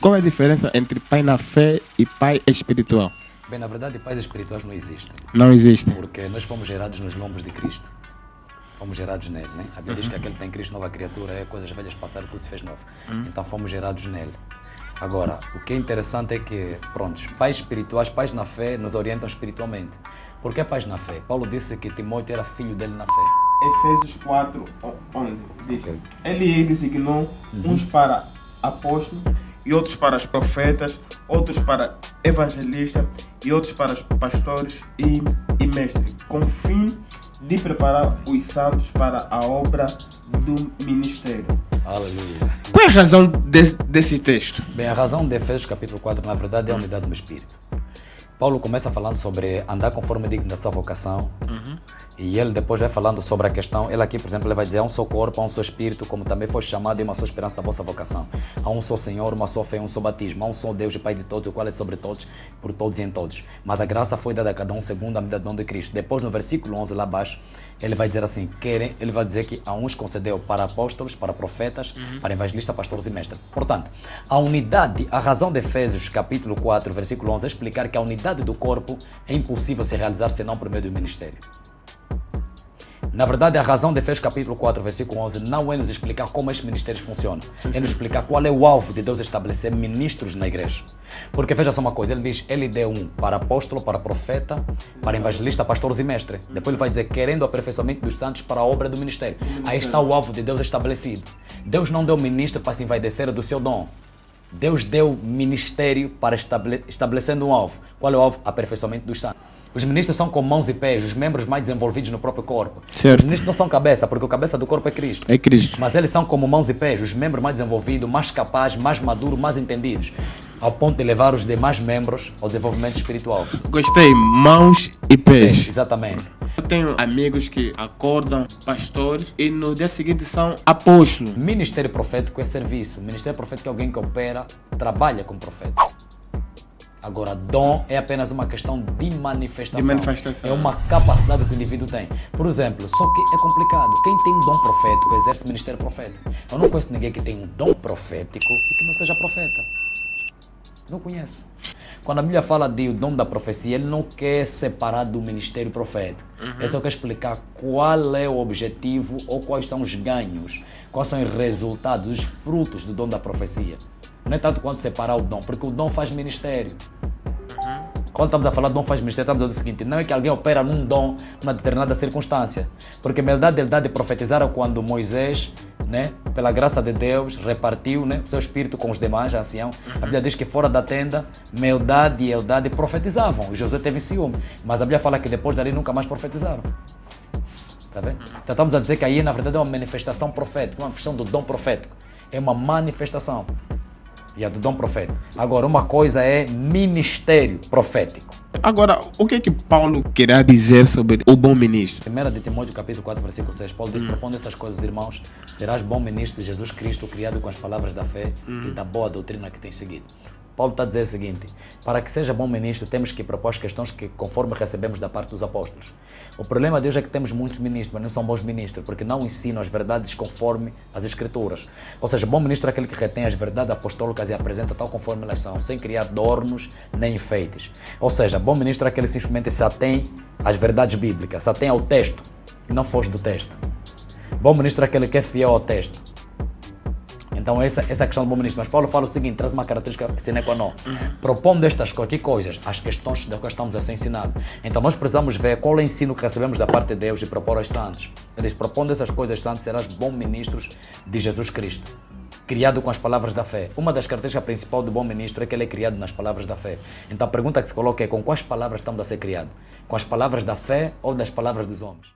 Qual é a diferença entre pai na fé e pai espiritual? Bem, na verdade, pais espirituais não existem, Não existe. porque nós fomos gerados nos lombos de Cristo. Fomos gerados nele, né? A Bíblia diz que aquele que tem Cristo, nova criatura, é coisas velhas passaram, tudo se fez novo. Então fomos gerados nele. Agora, o que é interessante é que, pronto, pais espirituais, pais na fé, nos orientam espiritualmente. Por que pais na fé? Paulo disse que Timóteo era filho dele na fé. Efésios 4:11 diz: Ok. Ele designou uns para apóstolos e outros para os profetas, outros para evangelistas e outros para os pastores e mestres, com o fim de preparar os santos para a obra do ministério. Aleluia. Qual é a razão desse texto? Bem, a razão de Efésios capítulo 4, na verdade, é a unidade do Espírito. Paulo começa falando sobre andar conforme digno da sua vocação. E ele depois vai falando sobre a questão, ele aqui, por exemplo, ele vai dizer: há um só corpo, há um só espírito, como também foi chamado e uma só esperança da vossa vocação. Há um só Senhor, uma só fé, um só batismo. Há um só Deus e Pai de todos, o qual é sobre todos, por todos e em todos. Mas a graça foi dada a cada um segundo a medida do dom de Cristo. Depois, no versículo 11, lá abaixo, ele vai dizer assim, ele vai dizer que a uns concedeu para apóstolos, para profetas, para evangelistas, pastores e mestres. Portanto, a unidade, a razão de Efésios capítulo 4, versículo 11, é explicar que a unidade do corpo é impossível se realizar senão por meio do ministério. Na verdade, a razão de Efésios capítulo 4, versículo 11, não é nos explicar como estes ministérios funcionam. É nos explicar qual é o alvo de Deus estabelecer ministros na igreja. Porque veja só uma coisa, ele diz, ele deu um para apóstolo, para profeta, para evangelista, pastores e mestre. Depois ele vai dizer, querendo o aperfeiçoamento dos santos para a obra do ministério. Aí está o alvo de Deus estabelecido. Deus não deu ministro para se envaidecer do seu dom. Deus deu ministério para estabelecendo um alvo. Qual é o alvo? Aperfeiçoamento dos santos. Os ministros são como mãos e pés, os membros mais desenvolvidos no próprio corpo. Certo. Os ministros não são cabeça, porque o cabeça do corpo é Cristo. É Cristo. Mas eles são como mãos e pés, os membros mais desenvolvidos, mais capazes, mais maduros, mais entendidos, ao ponto de levar os demais membros ao desenvolvimento espiritual. Gostei, mãos e pés. Exatamente. Eu tenho amigos que acordam pastores e no dia seguinte são apóstolos. Ministério profético é serviço. Ministério profético é alguém que opera, trabalha com profeta. Agora, dom é apenas uma questão de manifestação. De manifestação. É uma capacidade que o indivíduo tem. Por exemplo, só que é complicado. Quem tem um dom profético exerce ministério profético. Eu não conheço ninguém que tenha um dom profético e que não seja profeta. Não conheço. Quando a Bíblia fala de o dom da profecia, ele não quer separar do ministério profético. Ele só quer explicar qual é o objetivo ou quais são os ganhos, quais são os resultados, os frutos do dom da profecia. Não é tanto quanto separar o dom, porque o dom faz ministério. Quando estamos a falar de dom faz ministério, estamos a dizer o seguinte, não é que alguém opera num dom numa determinada circunstância. Porque a meldade profetizaram quando Moisés, né, pela graça de Deus, repartiu, né, o seu espírito com os demais, a ancião. A Bíblia diz que fora da tenda, meldade e eldade profetizavam. E José teve ciúme. Mas a Bíblia fala que depois dali nunca mais profetizaram. Tá vendo? Então estamos a dizer que aí na verdade é uma manifestação profética, uma questão do dom profético. É uma manifestação. E a do dom profético. Agora, uma coisa é ministério profético. Agora, o que é que Paulo querá dizer sobre o bom ministro? 1 de Timóteo capítulo 4, versículo 6, Paulo diz, propondo essas coisas, irmãos, serás bom ministro de Jesus Cristo, criado com as palavras da fé e da boa doutrina que tens seguido. Paulo está a dizer o seguinte, para que seja bom ministro, temos que propor as questões que conforme recebemos da parte dos apóstolos. O problema de hoje é que temos muitos ministros, mas não são bons ministros, porque não ensinam as verdades conforme as Escrituras. Ou seja, bom ministro é aquele que retém as verdades apostólicas e apresenta tal conforme elas são, sem criar adornos nem enfeites. Ou seja, bom ministro é aquele que simplesmente se atém às verdades bíblicas, se atém ao texto e não foge do texto. Bom ministro é aquele que é fiel ao texto. Então essa é a questão do bom ministro. Mas Paulo fala o seguinte, traz uma característica sine qua non. Propondo estas coisas, as questões das quais estamos a ser ensinados. Então nós precisamos ver qual é o ensino que recebemos da parte de Deus e propor aos santos. Ele diz, propondo essas coisas santas, serás bom ministros de Jesus Cristo, criado com as palavras da fé. Uma das características principais do bom ministro é que ele é criado nas palavras da fé. Então a pergunta que se coloca é, com quais palavras estamos a ser criados? Com as palavras da fé ou das palavras dos homens?